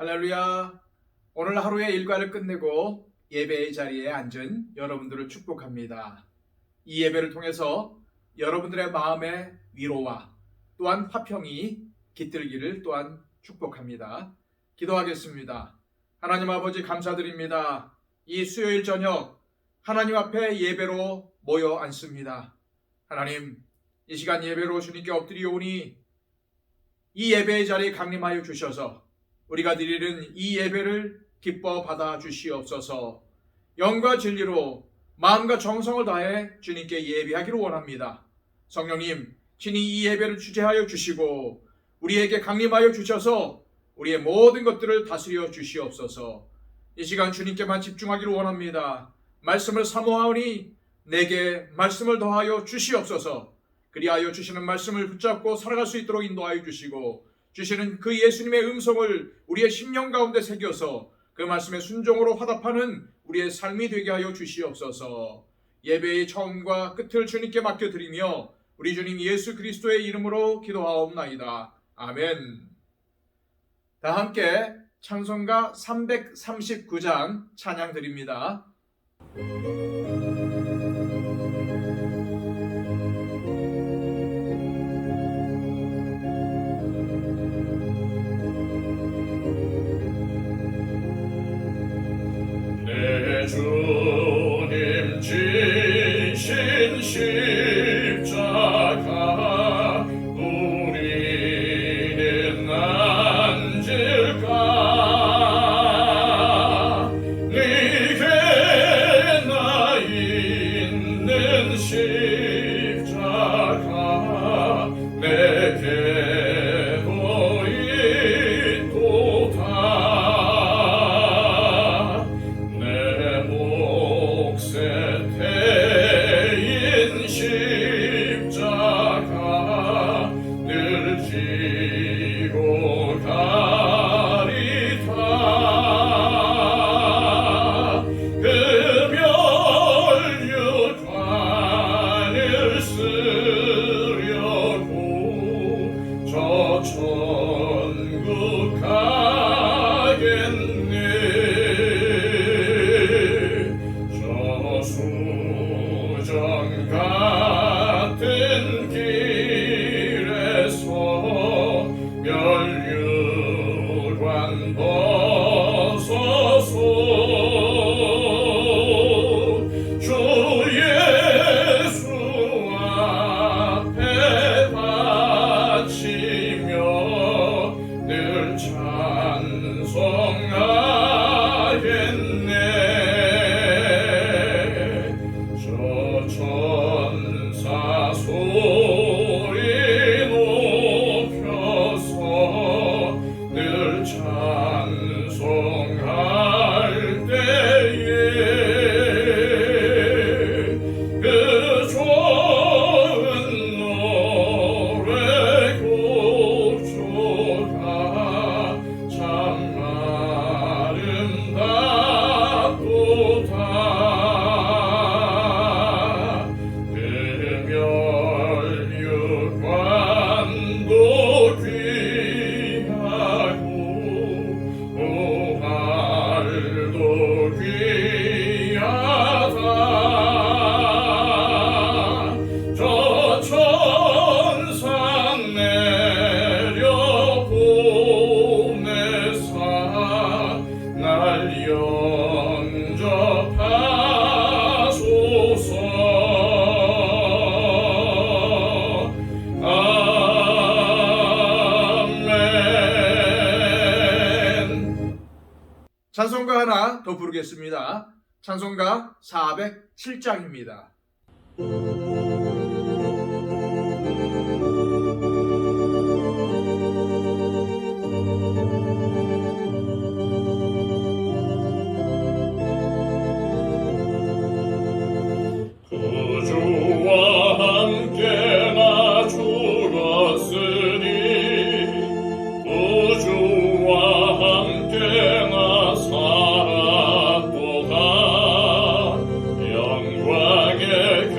할렐루야. 오늘 하루의 일과를 끝내고 예배의 자리에 앉은 여러분들을 축복합니다. 이 예배를 통해서 여러분들의 마음의 위로와 또한 화평이 깃들기를 또한 축복합니다. 기도하겠습니다. 하나님 아버지 감사드립니다. 이 수요일 저녁 하나님 앞에 예배로 모여 앉습니다. 하나님, 이 시간 예배로 주님께 엎드리오니 이 예배의 자리에 강림하여 주셔서 우리가 드리는 이 예배를 기뻐 받아 주시옵소서. 영과 진리로 마음과 정성을 다해 주님께 예배하기를 원합니다. 성령님, 친히 이 예배를 주재하여 주시고 우리에게 강림하여 주셔서 우리의 모든 것들을 다스려 주시옵소서. 이 시간 주님께만 집중하기를 원합니다. 말씀을 사모하오니 내게 말씀을 더하여 주시옵소서. 그리하여 주시는 말씀을 붙잡고 살아갈 수 있도록 인도하여 주시고 주시는 그 예수님의 음성을 우리의 심령 가운데 새겨서 그 말씀의 순종으로 화답하는 우리의 삶이 되게 하여 주시옵소서. 예배의 처음과 끝을 주님께 맡겨드리며 우리 주님 예수 그리스도의 이름으로 기도하옵나이다. 아멘. 다 함께 찬송가 339장 찬양 드립니다. 내 주님 지신 십자가 우리는 앉을까? 네게 나 있는 십자가 내게도 있도다. 내 몫에 태인 십자가 늘 지고 가리다. 그 멸류관을 쓰려고 저 천국 가겠네. 저 수정 같은 길에서 멸류관 벗어서 주 예수 앞에 바치며 늘 찬송하겠네. 저 천사 소리 높여서 늘 찬송할 때에 그 좋은 노래 고초가 참 아름답도다. 그 멸류관도 귀하고 보활도 귀하다. 저 천상 내려 보내사 날 영접하소서. 아멘. 찬송가 하나 더 부르겠습니다. 찬송가 407장입니다. 구주와 함께 나 죽었으니 구주와 함께 나 살았도다. 영광의 그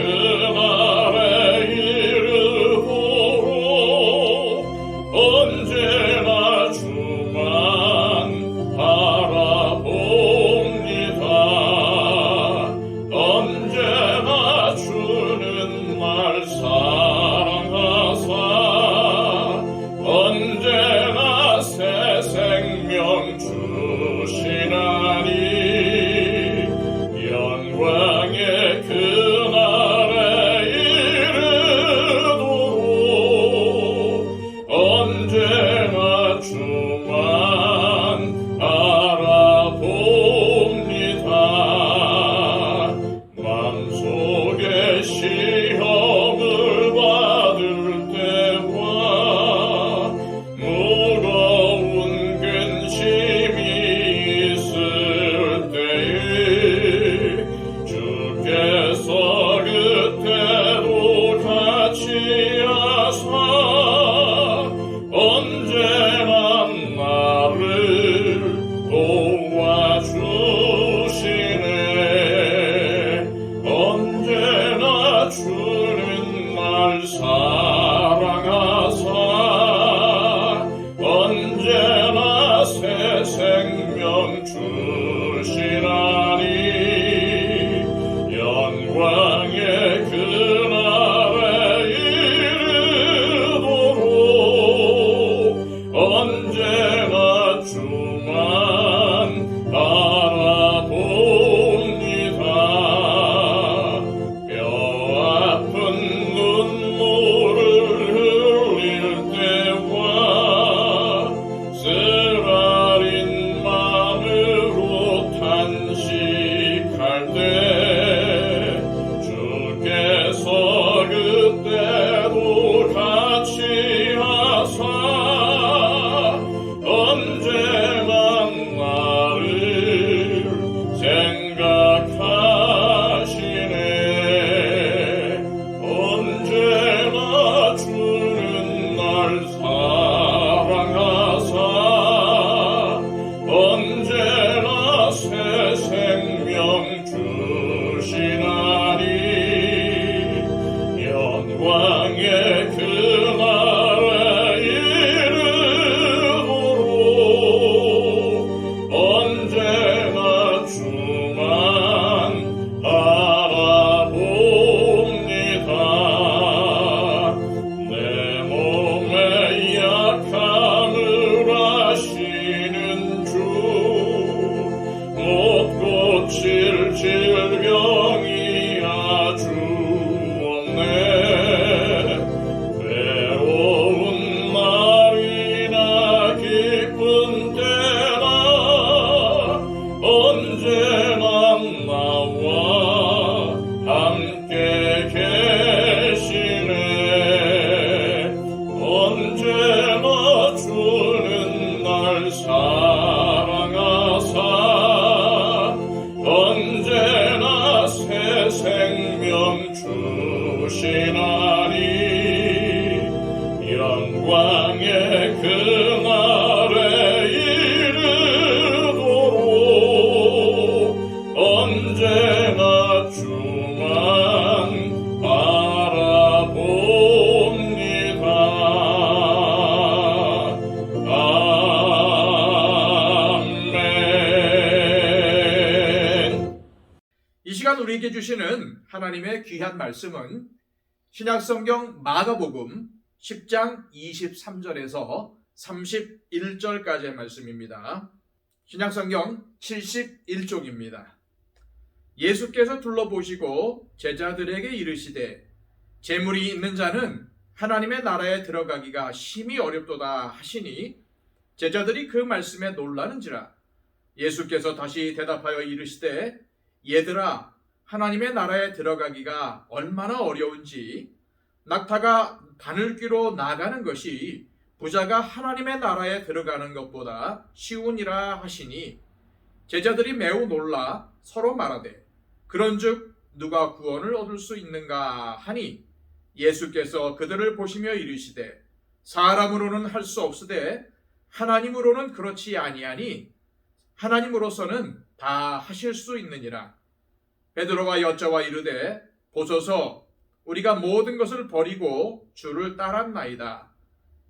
왕의 그날에 이르도록 언제나 주만 바라봅니다. 아멘. 이 시간 우리에게 주시는 하나님의 귀한 말씀은 신약성경 마가복음 10장 23절에서 31절까지의 말씀입니다. 신약성경 71쪽입니다. 예수께서 둘러보시고 제자들에게 이르시되 재물이 있는 자는 하나님의 나라에 들어가기가 심히 어렵도다 하시니 제자들이 그 말씀에 놀라는지라. 예수께서 다시 대답하여 이르시되 얘들아, 하나님의 나라에 들어가기가 얼마나 어려운지 낙타가 바늘귀로 나가는 것이 부자가 하나님의 나라에 들어가는 것보다 쉬우니라 하시니 제자들이 매우 놀라 서로 말하되 그런즉 누가 구원을 얻을 수 있는가 하니 예수께서 그들을 보시며 이르시되 사람으로는 할 수 없으되 하나님으로는 그렇지 아니하니 하나님으로서는 다 하실 수 있느니라. 베드로가 여짜와 이르되 보소서 우리가 모든 것을 버리고 주를 따랐나이다.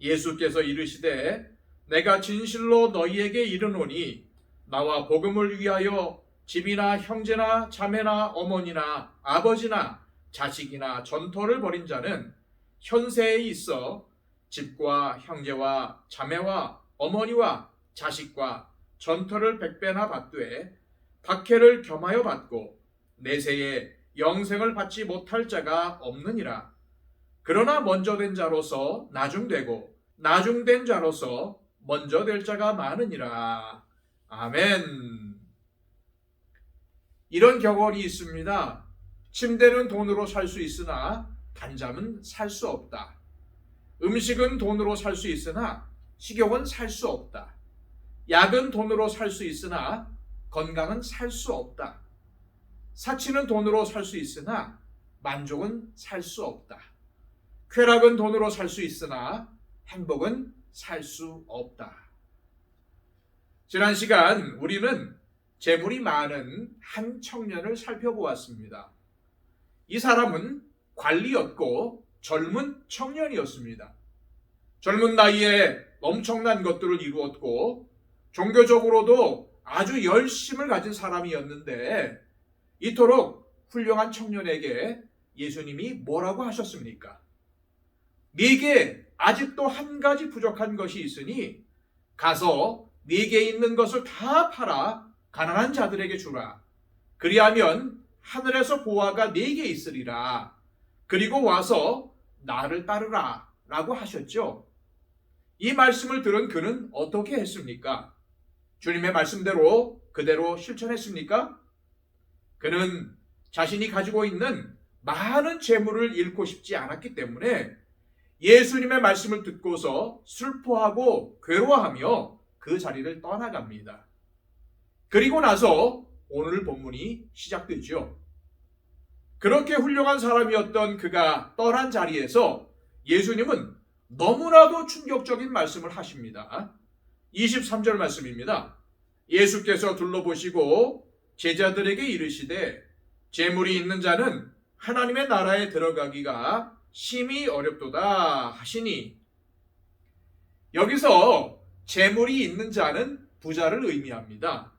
예수께서 이르시되 내가 진실로 너희에게 이르노니 나와 복음을 위하여 집이나 형제나 자매나 어머니나 아버지나 자식이나 전토를 벌인 자는 현세에 있어 집과 형제와 자매와 어머니와 자식과 전토를 100배나 받되 박해를 겸하여 받고 내세에 영생을 받지 못할 자가 없느니라. 그러나 먼저 된 자로서 나중되고 나중된 자로서 먼저 될 자가 많으니라. 아멘. 이런 격언이 있습니다. 침대는 돈으로 살 수 있으나 단잠은 살 수 없다. 음식은 돈으로 살 수 있으나 식욕은 살 수 없다. 약은 돈으로 살 수 있으나 건강은 살 수 없다. 사치는 돈으로 살 수 있으나 만족은 살 수 없다. 쾌락은 돈으로 살 수 있으나 행복은 살 수 없다. 지난 시간 우리는 재물이 많은 한 청년을 살펴보았습니다. 이 사람은 관리였고 젊은 청년이었습니다. 젊은 나이에 엄청난 것들을 이루었고 종교적으로도 아주 열심을 가진 사람이었는데 이토록 훌륭한 청년에게 예수님이 뭐라고 하셨습니까? 네게 아직도 한 가지 부족한 것이 있으니 가서 네게 있는 것을 다 팔아 가난한 자들에게 주라. 그리하면 하늘에서 보화가 네게 있으리라. 그리고 와서 나를 따르라 라고 하셨죠. 이 말씀을 들은 그는 어떻게 했습니까? 주님의 말씀대로 그대로 실천했습니까? 그는 자신이 가지고 있는 많은 재물을 잃고 싶지 않았기 때문에 예수님의 말씀을 듣고서 슬퍼하고 괴로워하며 그 자리를 떠나갑니다. 그리고 나서 오늘 본문이 시작되죠. 그렇게 훌륭한 사람이었던 그가 떠난 자리에서 예수님은 너무나도 충격적인 말씀을 하십니다. 23절 말씀입니다. 예수께서 둘러보시고 제자들에게 이르시되 재물이 있는 자는 하나님의 나라에 들어가기가 심히 어렵도다 하시니, 여기서 재물이 있는 자는 부자를 의미합니다.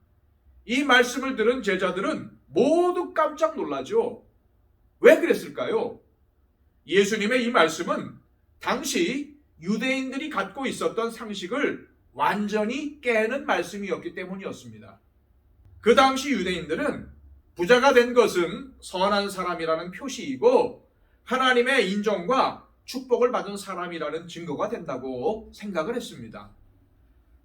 이 말씀을 들은 제자들은 모두 깜짝 놀라죠. 왜 그랬을까요? 예수님의 이 말씀은 당시 유대인들이 갖고 있었던 상식을 완전히 깨는 말씀이었기 때문이었습니다. 그 당시 유대인들은 부자가 된 것은 선한 사람이라는 표시이고 하나님의 인정과 축복을 받은 사람이라는 증거가 된다고 생각을 했습니다.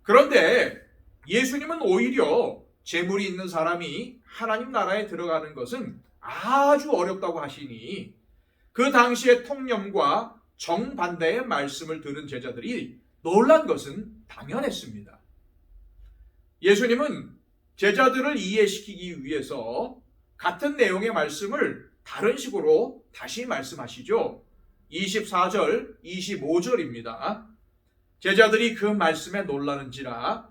그런데 예수님은 오히려 재물이 있는 사람이 하나님 나라에 들어가는 것은 아주 어렵다고 하시니 그 당시의 통념과 정반대의 말씀을 들은 제자들이 놀란 것은 당연했습니다. 예수님은 제자들을 이해시키기 위해서 같은 내용의 말씀을 다른 식으로 다시 말씀하시죠. 24절, 25절입니다. 제자들이 그 말씀에 놀라는지라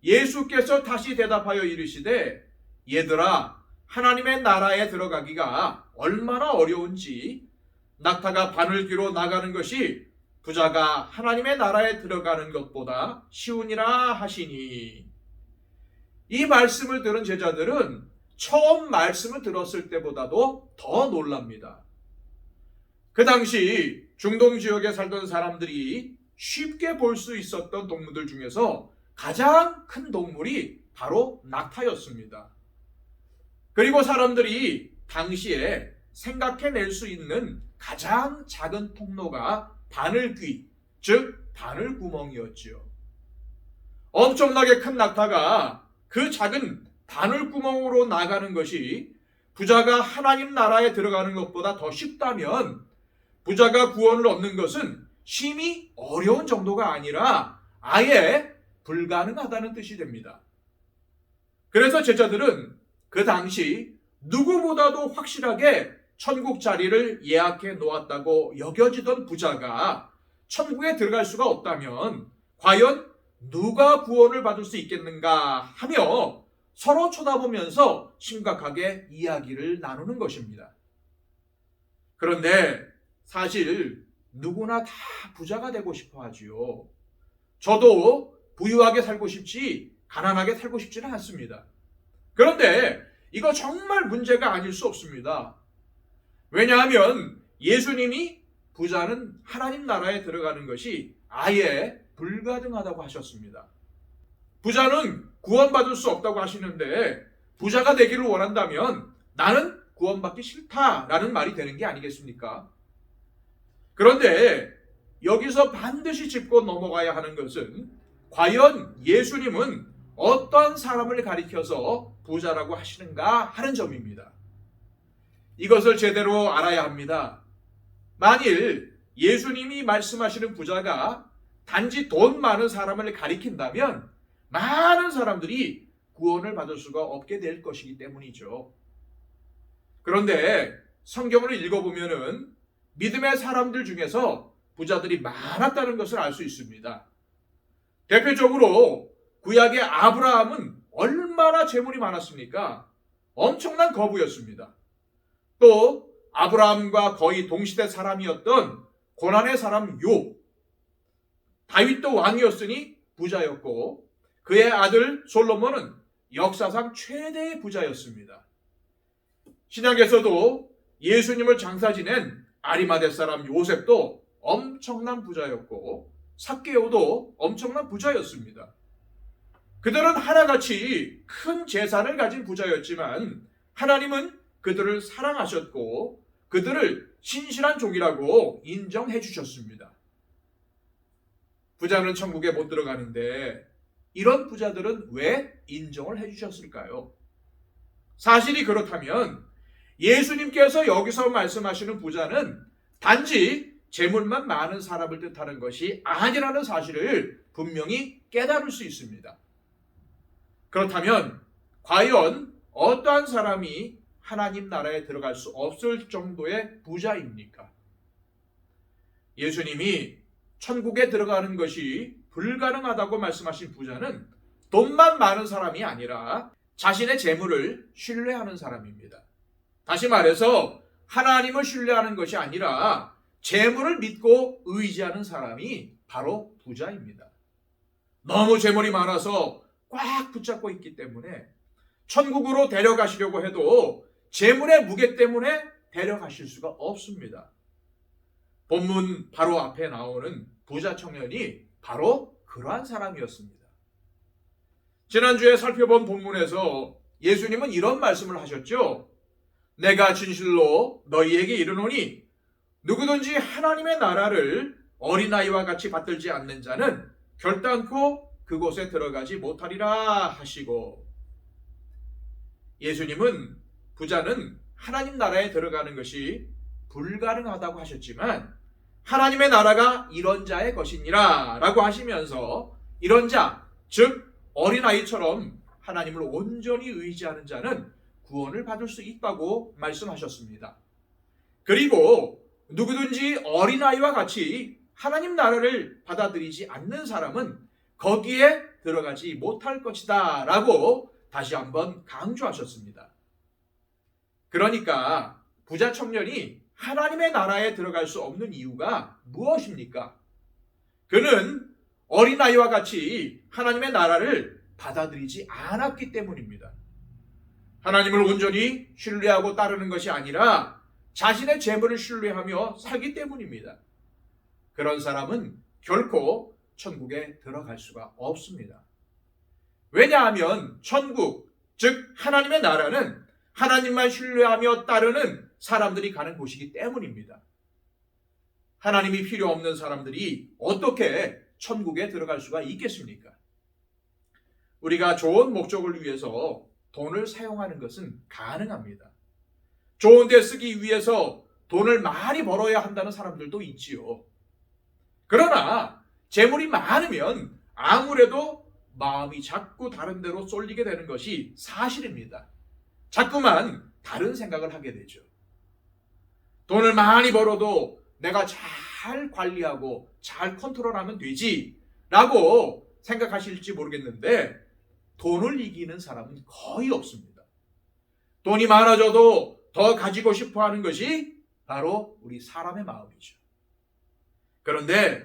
예수께서 다시 대답하여 이르시되 얘들아 하나님의 나라에 들어가기가 얼마나 어려운지 낙타가 바늘귀로 나가는 것이 부자가 하나님의 나라에 들어가는 것보다 쉬우니라 하시니. 이 말씀을 들은 제자들은 처음 말씀을 들었을 때보다도 더 놀랍니다. 그 당시 중동 지역에 살던 사람들이 쉽게 볼 수 있었던 동물들 중에서 가장 큰 동물이 바로 낙타였습니다. 그리고 사람들이 당시에 생각해낼 수 있는 가장 작은 통로가 바늘귀, 즉 바늘구멍이었지요. 엄청나게 큰 낙타가 그 작은 바늘구멍으로 나가는 것이 부자가 하나님 나라에 들어가는 것보다 더 쉽다면 부자가 구원을 얻는 것은 심히 어려운 정도가 아니라 아예 불가능하다는 뜻이 됩니다. 그래서 제자들은 그 당시 누구보다도 확실하게 천국 자리를 예약해 놓았다고 여겨지던 부자가 천국에 들어갈 수가 없다면 과연 누가 구원을 받을 수 있겠는가 하며 서로 쳐다보면서 심각하게 이야기를 나누는 것입니다. 그런데 사실 누구나 다 부자가 되고 싶어 하지요. 저도 부유하게 살고 싶지 가난하게 살고 싶지는 않습니다. 그런데 이거 정말 문제가 아닐 수 없습니다. 왜냐하면 예수님이 부자는 하나님 나라에 들어가는 것이 아예 불가능하다고 하셨습니다. 부자는 구원받을 수 없다고 하시는데 부자가 되기를 원한다면 나는 구원받기 싫다라는 말이 되는 게 아니겠습니까? 그런데 여기서 반드시 짚고 넘어가야 하는 것은 과연 예수님은 어떤 사람을 가리켜서 부자라고 하시는가 하는 점입니다. 이것을 제대로 알아야 합니다. 만일 예수님이 말씀하시는 부자가 단지 돈 많은 사람을 가리킨다면 많은 사람들이 구원을 받을 수가 없게 될 것이기 때문이죠. 그런데 성경을 읽어보면은 믿음의 사람들 중에서 부자들이 많았다는 것을 알 수 있습니다. 대표적으로 구약의 아브라함은 얼마나 재물이 많았습니까? 엄청난 거부였습니다. 또 아브라함과 거의 동시대 사람이었던 고난의 사람 욥, 다윗도 왕이었으니 부자였고 그의 아들 솔로몬은 역사상 최대의 부자였습니다. 신약에서도 예수님을 장사 지낸 아리마대 사람 요셉도 엄청난 부자였고 삭개오도 엄청난 부자였습니다. 그들은 하나같이 큰 재산을 가진 부자였지만 하나님은 그들을 사랑하셨고 그들을 신실한 종이라고 인정해 주셨습니다. 부자는 천국에 못 들어가는데 이런 부자들은 왜 인정을 해 주셨을까요? 사실이 그렇다면 예수님께서 여기서 말씀하시는 부자는 단지 재물만 많은 사람을 뜻하는 것이 아니라는 사실을 분명히 깨달을 수 있습니다. 그렇다면 과연 어떠한 사람이 하나님 나라에 들어갈 수 없을 정도의 부자입니까? 예수님이 천국에 들어가는 것이 불가능하다고 말씀하신 부자는 돈만 많은 사람이 아니라 자신의 재물을 신뢰하는 사람입니다. 다시 말해서 하나님을 신뢰하는 것이 아니라 재물을 믿고 의지하는 사람이 바로 부자입니다. 너무 재물이 많아서 꽉 붙잡고 있기 때문에 천국으로 데려가시려고 해도 재물의 무게 때문에 데려가실 수가 없습니다. 본문 바로 앞에 나오는 부자 청년이 바로 그러한 사람이었습니다. 지난주에 살펴본 본문에서 예수님은 이런 말씀을 하셨죠. 내가 진실로 너희에게 이르노니 누구든지 하나님의 나라를 어린아이와 같이 받들지 않는 자는 결단코 그곳에 들어가지 못하리라 하시고, 예수님은 부자는 하나님 나라에 들어가는 것이 불가능하다고 하셨지만 하나님의 나라가 이런 자의 것이니라 라고 하시면서 이런 자, 즉 어린아이처럼 하나님을 온전히 의지하는 자는 구원을 받을 수 있다고 말씀하셨습니다. 그리고 누구든지 어린아이와 같이 하나님 나라를 받아들이지 않는 사람은 거기에 들어가지 못할 것이다 라고 다시 한번 강조하셨습니다. 그러니까 부자 청년이 하나님의 나라에 들어갈 수 없는 이유가 무엇입니까? 그는 어린아이와 같이 하나님의 나라를 받아들이지 않았기 때문입니다. 하나님을 온전히 신뢰하고 따르는 것이 아니라 자신의 재물을 신뢰하며 살기 때문입니다. 그런 사람은 결코 천국에 들어갈 수가 없습니다. 왜냐하면 천국, 즉 하나님의 나라는 하나님만 신뢰하며 따르는 사람들이 가는 곳이기 때문입니다. 하나님이 필요 없는 사람들이 어떻게 천국에 들어갈 수가 있겠습니까? 우리가 좋은 목적을 위해서 돈을 사용하는 것은 가능합니다. 좋은 데 쓰기 위해서 돈을 많이 벌어야 한다는 사람들도 있지요. 그러나 재물이 많으면 아무래도 마음이 자꾸 다른 데로 쏠리게 되는 것이 사실입니다. 자꾸만 다른 생각을 하게 되죠. 돈을 많이 벌어도 내가 잘 관리하고 잘 컨트롤하면 되지 라고 생각하실지 모르겠는데 돈을 이기는 사람은 거의 없습니다. 돈이 많아져도 더 가지고 싶어 하는 것이 바로 우리 사람의 마음이죠. 그런데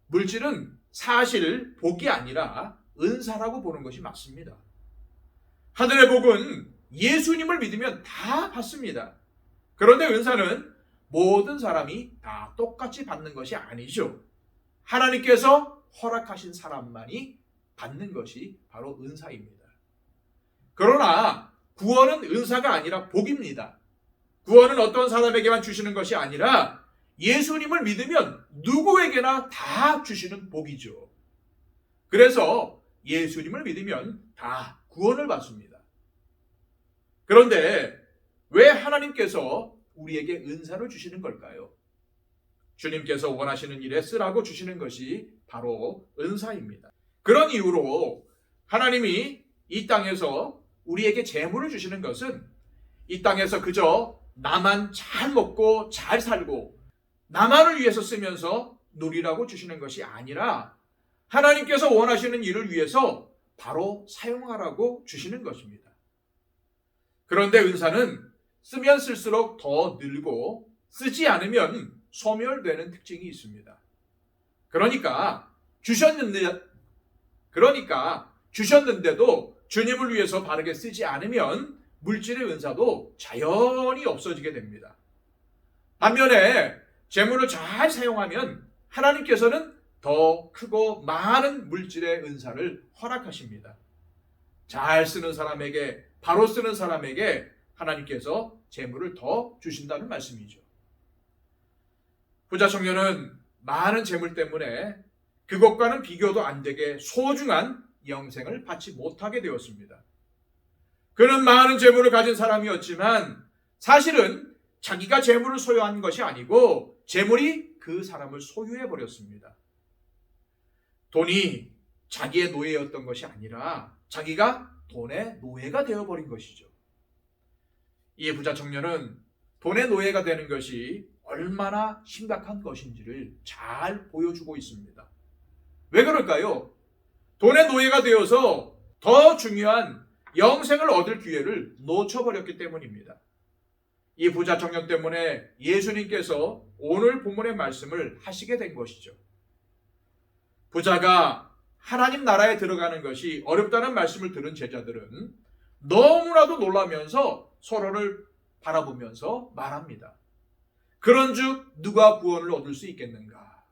물질은 사실 복이 아니라 은사라고 보는 것이 맞습니다. 하늘의 복은 예수님을 믿으면 다 받습니다. 그런데 은사는 모든 사람이 다 똑같이 받는 것이 아니죠. 하나님께서 허락하신 사람만이 받는 것이 바로 은사입니다. 그러나 구원은 은사가 아니라 복입니다. 구원은 어떤 사람에게만 주시는 것이 아니라 예수님을 믿으면 누구에게나 다 주시는 복이죠. 그래서 예수님을 믿으면 다 구원을 받습니다. 그런데 왜 하나님께서 우리에게 은사를 주시는 걸까요? 주님께서 원하시는 일에 쓰라고 주시는 것이 바로 은사입니다. 그런 이유로 하나님이 이 땅에서 우리에게 재물을 주시는 것은 이 땅에서 그저 나만 잘 먹고 잘 살고 나만을 위해서 쓰면서 누리라고 주시는 것이 아니라 하나님께서 원하시는 일을 위해서 바로 사용하라고 주시는 것입니다. 그런데 은사는 쓰면 쓸수록 더 늘고 쓰지 않으면 소멸되는 특징이 있습니다. 그러니까 주셨는데도 주님을 위해서 바르게 쓰지 않으면 물질의 은사도 자연히 없어지게 됩니다. 반면에 재물을 잘 사용하면 하나님께서는 더 크고 많은 물질의 은사를 허락하십니다. 잘 쓰는 사람에게, 바로 쓰는 사람에게 하나님께서 재물을 더 주신다는 말씀이죠. 부자 청년은 많은 재물 때문에 그것과는 비교도 안 되게 소중한 영생을 받지 못하게 되었습니다. 그는 많은 재물을 가진 사람이었지만 사실은 자기가 재물을 소유한 것이 아니고 재물이 그 사람을 소유해 버렸습니다. 돈이 자기의 노예였던 것이 아니라 자기가 돈의 노예가 되어버린 것이죠. 이 부자 청년은 돈의 노예가 되는 것이 얼마나 심각한 것인지를 잘 보여주고 있습니다. 왜 그럴까요? 돈의 노예가 되어서 더 중요한 영생을 얻을 기회를 놓쳐버렸기 때문입니다. 이 부자 청년 때문에 예수님께서 오늘 본문의 말씀을 하시게 된 것이죠. 부자가 하나님 나라에 들어가는 것이 어렵다는 말씀을 들은 제자들은 너무나도 놀라면서 서로를 바라보면서 말합니다. 그런즉 누가 구원을 얻을 수 있겠는가?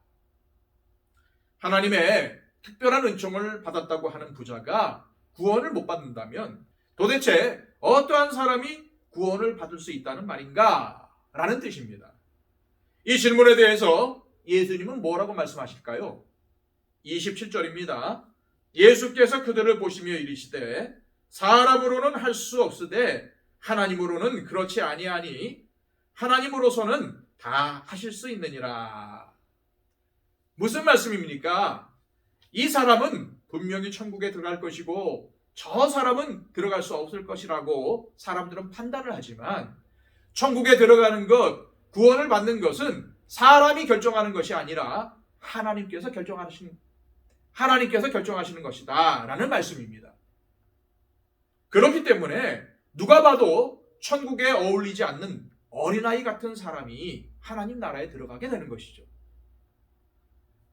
하나님의 특별한 은총을 받았다고 하는 부자가 구원을 못 받는다면 도대체 어떠한 사람이 구원을 받을 수 있다는 말인가? 라는 뜻입니다. 이 질문에 대해서 예수님은 뭐라고 말씀하실까요? 27절입니다. 예수께서 그들을 보시며 이르시되 사람으로는 할 수 없으되 하나님으로는 그렇지 아니하니 하나님으로서는 다 하실 수 있느니라. 무슨 말씀입니까? 이 사람은 분명히 천국에 들어갈 것이고 저 사람은 들어갈 수 없을 것이라고 사람들은 판단을 하지만 천국에 들어가는 것, 구원을 받는 것은 사람이 결정하는 것이 아니라 하나님께서 결정하시는 것이다 라는 말씀입니다. 그렇기 때문에 누가 봐도 천국에 어울리지 않는 어린아이 같은 사람이 하나님 나라에 들어가게 되는 것이죠.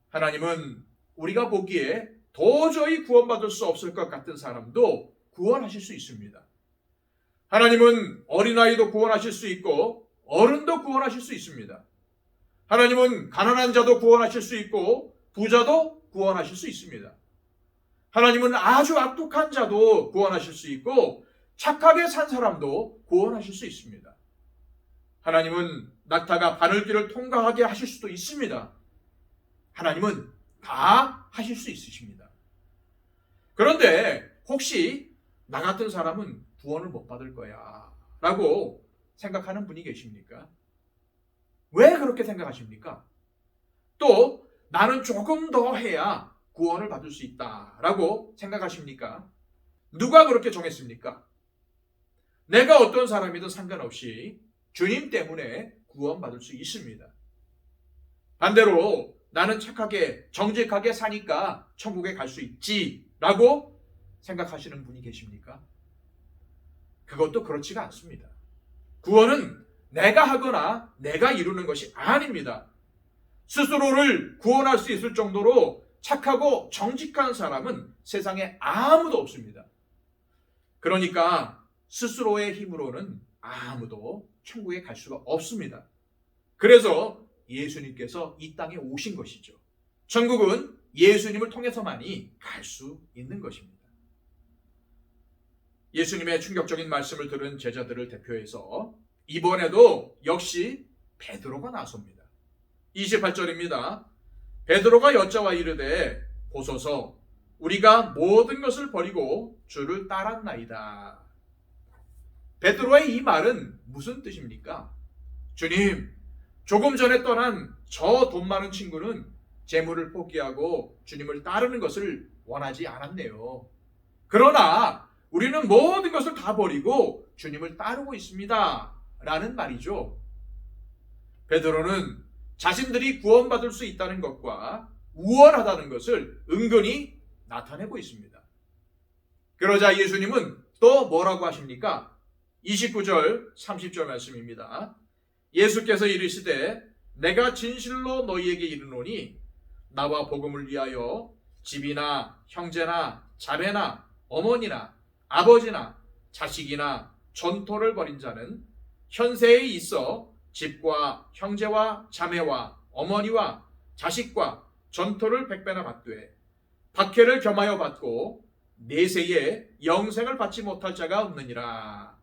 하나님은 우리가 보기에 도저히 구원받을 수 없을 것 같은 사람도 구원하실 수 있습니다. 하나님은 어린아이도 구원하실 수 있고 어른도 구원하실 수 있습니다. 하나님은 가난한 자도 구원하실 수 있고 부자도 구원하실 수 있습니다. 하나님은 아주 악독한 자도 구원하실 수 있고 착하게 산 사람도 구원하실 수 있습니다. 하나님은 낙타가 바늘길을 통과하게 하실 수도 있습니다. 하나님은 다 하실 수 있으십니다. 그런데 혹시 나 같은 사람은 구원을 못 받을 거야 라고 생각하는 분이 계십니까? 왜 그렇게 생각하십니까? 또 나는 조금 더 해야 구원을 받을 수 있다라고 생각하십니까? 누가 그렇게 정했습니까? 내가 어떤 사람이든 상관없이 주님 때문에 구원받을 수 있습니다. 반대로 나는 착하게 정직하게 사니까 천국에 갈 수 있지라고 생각하시는 분이 계십니까? 그것도 그렇지가 않습니다. 구원은 내가 하거나 내가 이루는 것이 아닙니다. 스스로를 구원할 수 있을 정도로 착하고 정직한 사람은 세상에 아무도 없습니다. 그러니까 스스로의 힘으로는 아무도 천국에 갈 수가 없습니다. 그래서 예수님께서 이 땅에 오신 것이죠. 천국은 예수님을 통해서만이 갈 수 있는 것입니다. 예수님의 충격적인 말씀을 들은 제자들을 대표해서 이번에도 역시 베드로가 나섭니다. 28절입니다. 베드로가 여짜와 이르되 보소서 우리가 모든 것을 버리고 주를 따랐나이다. 베드로의 이 말은 무슨 뜻입니까? 주님, 조금 전에 떠난 저 돈 많은 친구는 재물을 포기하고 주님을 따르는 것을 원하지 않았네요. 그러나 우리는 모든 것을 다 버리고 주님을 따르고 있습니다. 라는 말이죠. 베드로는 자신들이 구원받을 수 있다는 것과 우월하다는 것을 은근히 나타내고 있습니다. 그러자 예수님은 또 뭐라고 하십니까? 29절 30절 말씀입니다. 예수께서 이르시되 내가 진실로 너희에게 이르노니 나와 복음을 위하여 집이나 형제나 자매나 어머니나 아버지나 자식이나 전토를 벌인 자는 현세에 있어 집과 형제와 자매와 어머니와 자식과 전토를 100배나 받되 박해를 겸하여 받고 내세에 영생을 받지 못할 자가 없느니라.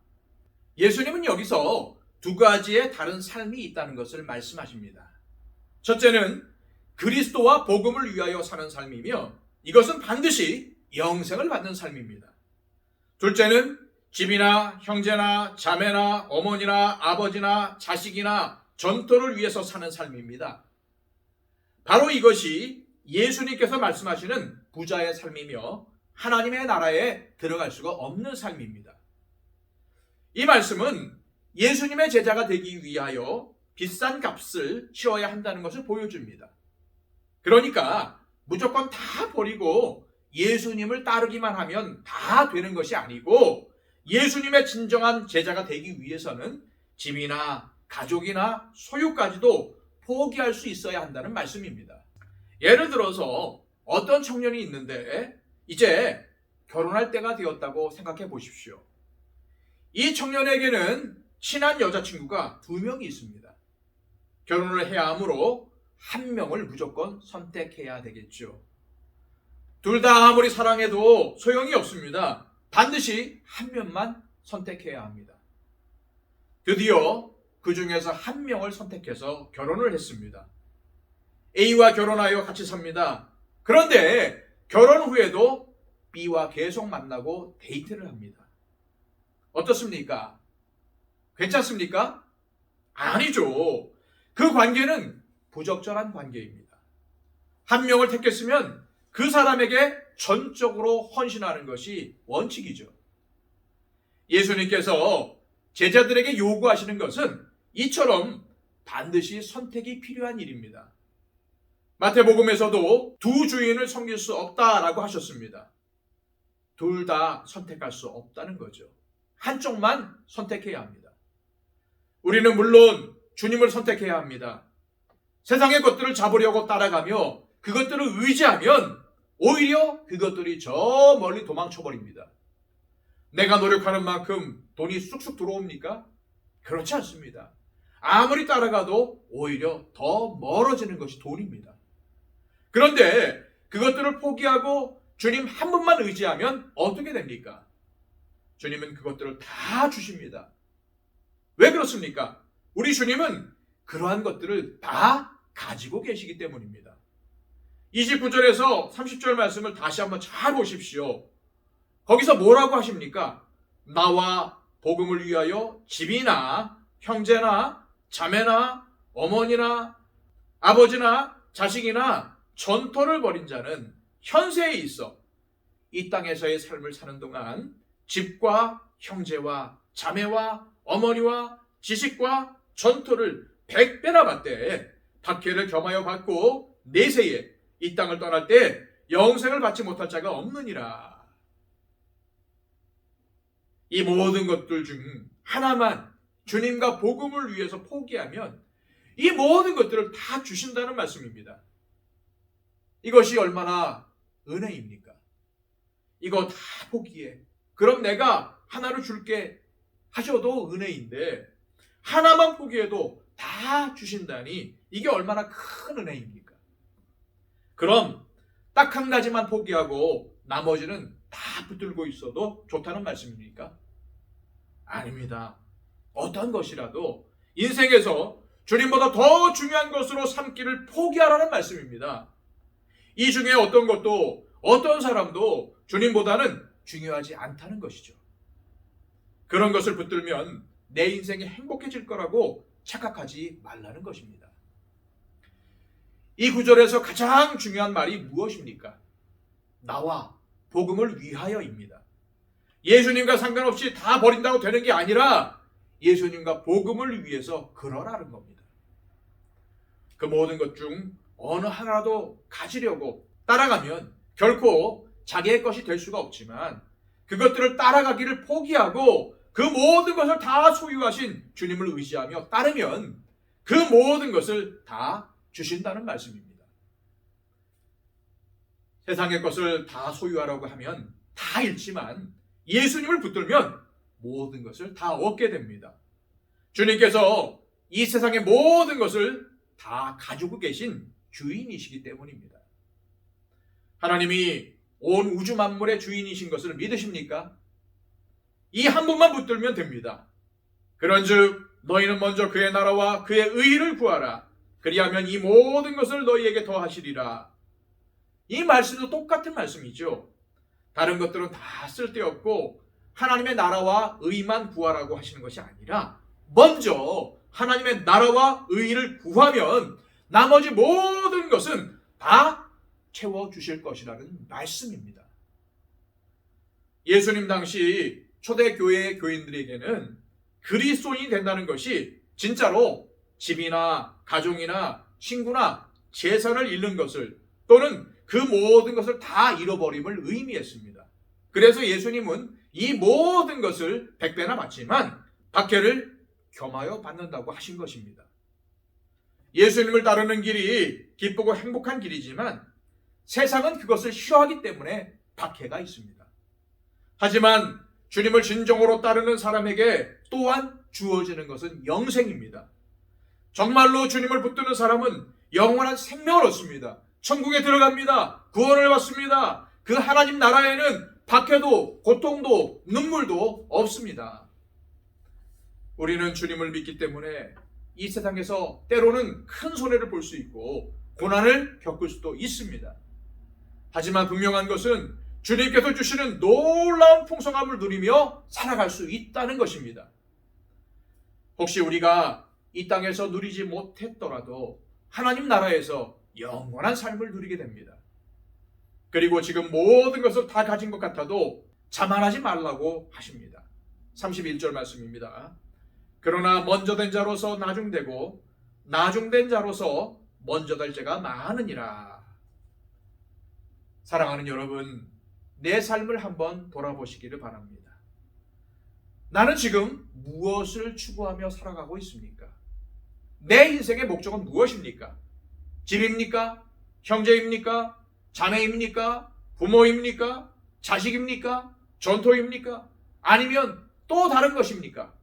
예수님은 여기서 두 가지의 다른 삶이 있다는 것을 말씀하십니다. 첫째는 그리스도와 복음을 위하여 사는 삶이며 이것은 반드시 영생을 받는 삶입니다. 둘째는 집이나 형제나 자매나 어머니나 아버지나 자식이나 전토를 위해서 사는 삶입니다. 바로 이것이 예수님께서 말씀하시는 부자의 삶이며 하나님의 나라에 들어갈 수가 없는 삶입니다. 이 말씀은 예수님의 제자가 되기 위하여 비싼 값을 치러야 한다는 것을 보여줍니다. 그러니까 무조건 다 버리고 예수님을 따르기만 하면 다 되는 것이 아니고 예수님의 진정한 제자가 되기 위해서는 집이나 가족이나 소유까지도 포기할 수 있어야 한다는 말씀입니다. 예를 들어서 어떤 청년이 있는데 이제 결혼할 때가 되었다고 생각해 보십시오. 이 청년에게는 친한 여자친구가 2명이 있습니다. 결혼을 해야 하므로 한 명을 무조건 선택해야 되겠죠. 둘 다 아무리 사랑해도 소용이 없습니다. 반드시 한 명만 선택해야 합니다. 드디어 그 중에서 한 명을 선택해서 결혼을 했습니다. A와 결혼하여 같이 삽니다. 그런데 결혼 후에도 B와 계속 만나고 데이트를 합니다. 어떻습니까? 괜찮습니까? 아니죠. 그 관계는 부적절한 관계입니다. 한 명을 택했으면 그 사람에게 전적으로 헌신하는 것이 원칙이죠. 예수님께서 제자들에게 요구하시는 것은 이처럼 반드시 선택이 필요한 일입니다. 마태복음에서도 두 주인을 섬길 수 없다라고 하셨습니다. 둘 다 선택할 수 없다는 거죠. 한쪽만 선택해야 합니다. 우리는 물론 주님을 선택해야 합니다. 세상의 것들을 잡으려고 따라가며 그것들을 의지하면 오히려 그것들이 저 멀리 도망쳐버립니다. 내가 노력하는 만큼 돈이 쑥쑥 들어옵니까? 그렇지 않습니다. 아무리 따라가도 오히려 더 멀어지는 것이 돈입니다. 그런데 그것들을 포기하고 주님 한 분만 의지하면 어떻게 됩니까? 주님은 그것들을 다 주십니다. 왜 그렇습니까? 우리 주님은 그러한 것들을 다 가지고 계시기 때문입니다. 29절에서 30절 말씀을 다시 한번 잘 보십시오. 거기서 뭐라고 하십니까? 나와 복음을 위하여 집이나 형제나 자매나 어머니나 아버지나 자식이나 전토를 벌인 자는 현세에 있어 이 땅에서의 삶을 사는 동안 집과 형제와 자매와 어머니와 지식과 전토를 100배나 받되 박해를 겸하여 받고 내세에 이 땅을 떠날 때 영생을 받지 못할 자가 없느니라. 이 모든 것들 중 하나만 주님과 복음을 위해서 포기하면 이 모든 것들을 다 주신다는 말씀입니다. 이것이 얼마나 은혜입니까? 이거 다 포기해. 그럼 내가 하나를 줄게 하셔도 은혜인데 하나만 포기해도 다 주신다니 이게 얼마나 큰 은혜입니까? 그럼 딱 한 가지만 포기하고 나머지는 다 붙들고 있어도 좋다는 말씀입니까? 아닙니다. 어떤 것이라도 인생에서 주님보다 더 중요한 것으로 삼기를 포기하라는 말씀입니다. 이 중에 어떤 것도 어떤 사람도 주님보다는 중요하지 않다는 것이죠. 그런 것을 붙들면 내 인생이 행복해질 거라고 착각하지 말라는 것입니다. 이 구절에서 가장 중요한 말이 무엇입니까? 나와 복음을 위하여입니다. 예수님과 상관없이 다 버린다고 되는 게 아니라 예수님과 복음을 위해서 그러라는 겁니다. 그 모든 것 중 어느 하나라도 가지려고 따라가면 결코 자기의 것이 될 수가 없지만 그것들을 따라가기를 포기하고 그 모든 것을 다 소유하신 주님을 의지하며 따르면 그 모든 것을 다 주신다는 말씀입니다. 세상의 것을 다 소유하라고 하면 다 잃지만 예수님을 붙들면 모든 것을 다 얻게 됩니다. 주님께서 이 세상의 모든 것을 다 가지고 계신 주인이시기 때문입니다. 하나님이 온 우주 만물의 주인이신 것을 믿으십니까? 이 한 분만 붙들면 됩니다. 그런즉 너희는 먼저 그의 나라와 그의 의를 구하라. 그리하면 이 모든 것을 너희에게 더하시리라. 이 말씀도 똑같은 말씀이죠. 다른 것들은 다 쓸데없고 하나님의 나라와 의만 구하라고 하시는 것이 아니라 먼저 하나님의 나라와 의를 구하면 나머지 모든 것은 다 채워주실 것이라는 말씀입니다. 예수님 당시 초대교회의 교인들에게는 그리스도인이 된다는 것이 진짜로 집이나 가정이나 친구나 재산을 잃는 것을 또는 그 모든 것을 다 잃어버림을 의미했습니다. 그래서 예수님은 이 모든 것을 100배나 받지만 박해를 겸하여 받는다고 하신 것입니다. 예수님을 따르는 길이 기쁘고 행복한 길이지만 세상은 그것을 싫어하기 때문에 박해가 있습니다. 하지만 주님을 진정으로 따르는 사람에게 또한 주어지는 것은 영생입니다. 정말로 주님을 붙드는 사람은 영원한 생명을 얻습니다. 천국에 들어갑니다. 구원을 받습니다. 그 하나님 나라에는 박해도 고통도 눈물도 없습니다. 우리는 주님을 믿기 때문에 이 세상에서 때로는 큰 손해를 볼 수 있고 고난을 겪을 수도 있습니다. 하지만 분명한 것은 주님께서 주시는 놀라운 풍성함을 누리며 살아갈 수 있다는 것입니다. 혹시 우리가 이 땅에서 누리지 못했더라도 하나님 나라에서 영원한 삶을 누리게 됩니다. 그리고 지금 모든 것을 다 가진 것 같아도 자만하지 말라고 하십니다. 31절 말씀입니다. 그러나 먼저 된 자로서 나중되고 나중된 자로서 먼저 될 죄가 많으니라. 사랑하는 여러분, 내 삶을 한번 돌아보시기를 바랍니다. 나는 지금 무엇을 추구하며 살아가고 있습니까? 내 인생의 목적은 무엇입니까? 집입니까? 형제입니까? 자매입니까? 부모입니까? 자식입니까? 전토입니까? 아니면 또 다른 것입니까?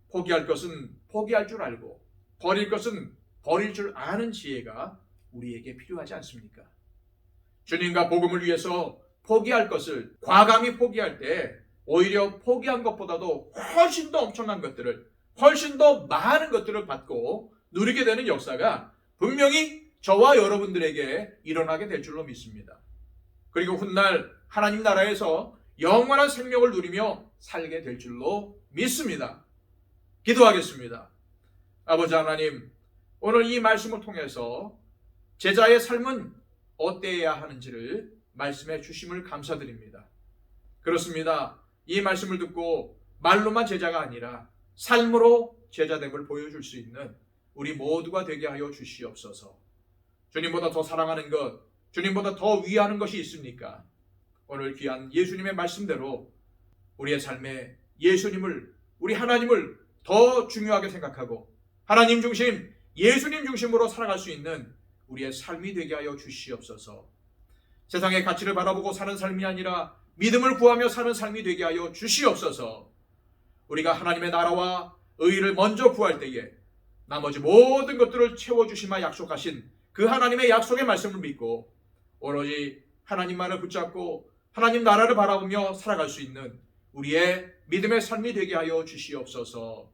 포기할 것은 포기할 줄 알고 버릴 것은 버릴 줄 아는 지혜가 우리에게 필요하지 않습니까? 주님과 복음을 위해서 포기할 것을 과감히 포기할 때 오히려 포기한 것보다도 훨씬 더 엄청난 것들을, 훨씬 더 많은 것들을 받고 누리게 되는 역사가 분명히 저와 여러분들에게 일어나게 될 줄로 믿습니다. 그리고 훗날 하나님 나라에서 영원한 생명을 누리며 살게 될 줄로 믿습니다. 기도하겠습니다. 아버지 하나님, 오늘 이 말씀을 통해서 제자의 삶은 어때야 하는지를 말씀해 주심을 감사드립니다. 그렇습니다. 이 말씀을 듣고 말로만 제자가 아니라 삶으로 제자됨을 보여줄 수 있는 우리 모두가 되게 하여 주시옵소서. 주님보다 더 사랑하는 것, 주님보다 더 위하는 것이 있습니까? 오늘 귀한 예수님의 말씀대로 우리의 삶에 예수님을, 우리 하나님을 더 중요하게 생각하고 하나님 중심, 예수님 중심으로 살아갈 수 있는 우리의 삶이 되게 하여 주시옵소서. 세상의 가치를 바라보고 사는 삶이 아니라 믿음을 구하며 사는 삶이 되게 하여 주시옵소서. 우리가 하나님의 나라와 의를 먼저 구할 때에 나머지 모든 것들을 채워주시마 약속하신 그 하나님의 약속의 말씀을 믿고 오로지 하나님만을 붙잡고 하나님 나라를 바라보며 살아갈 수 있는 우리의 믿음의 삶이 되게 하여 주시옵소서.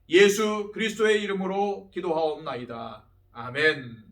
예수 그리스도의 이름으로 기도하옵나이다. 아멘.